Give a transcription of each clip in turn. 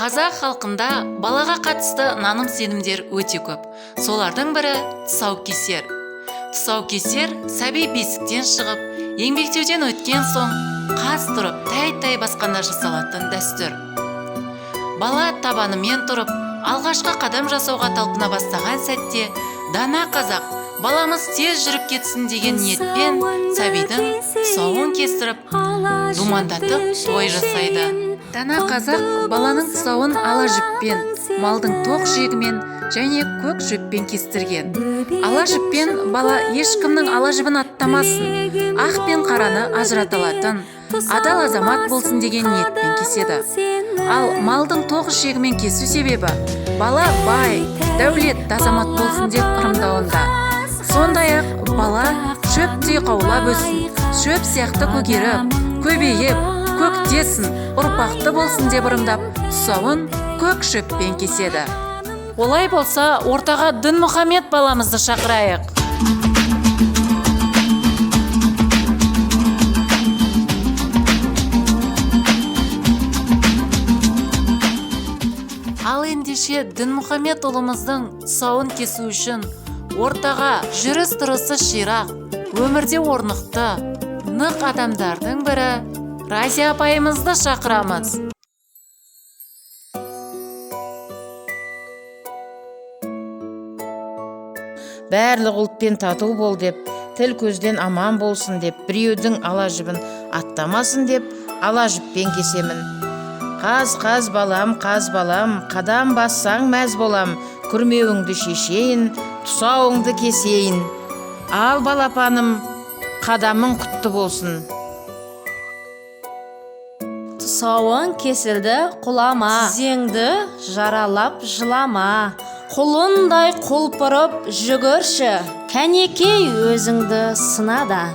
Қазақ халқында балаға қатысты наным сенімдер өте көп. Солардың бірі тұсаукесер. Тұсаукесер сәби бесіктен шығып, еңбектеуден өткен соң қаз тұрып, тай басқанда жасалатын дәстүр. Бала табанымен тұрып, алғашқы қадам жасауға талпына бастаған сәтте, дана қазақ баламыз тез жүріп кетсін деген ниетпен сәбидің тұсауын кестіріп, думандатып той жасайды. Дана қазақ баланың тұсауын ала жіппен, малдың тоқ жегімен және көк жіппен кестірген. Ала жіппен бала ешкімнің ала жібін аттамасын, ақ пен қараны ажырата алатын, адал азамат болсын деген ниетпен кеседі. Ал малдың тоқ жегімен кесу себебі бала бай, дәулетті азамат болсын деп ырымдауында. Сондай-ақ бала шөптей қаулап өссін, шөп сияқты көгеріп, көбейіп, көктесін, ұрпақты болсын деп ырымдап, тұсауын көк шөппен кеседі. Олай болса, ортаға Дінмұхамед баламызды шақырайық. Ал ендеше Дінмұхамед ұлымыздың тұсауын кесу үшін ортаға жүріс-тұрысы ширақ, өмірде орнықты, нық адамдардың бірі Разия апайымызды шақырамыз. Бәрлік ұлтпен тату бол деп, тіл көзден аман болсын деп, біреудің ала жібін аттамасын деп, ала жіппен кесемін. Қаз балам, қадам бассаң мәз болам, күрмеуіңді шешейін, тұсауыңды кесейін. Ал балапаным, қадамың құтты болсын. Тұсауың кесілді құлама, тізеңді жаралап жылама. Құлындай құлпырып жүгірші, кәнекей өзіңді сынада.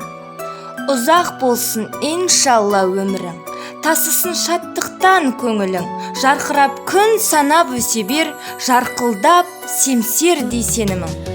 Ұзақ болсын иншалла өмірің, тасысын шаттықтан көңілің. Жарқырап күн санап өсе бер, жарқылдап семсер дей сенімің.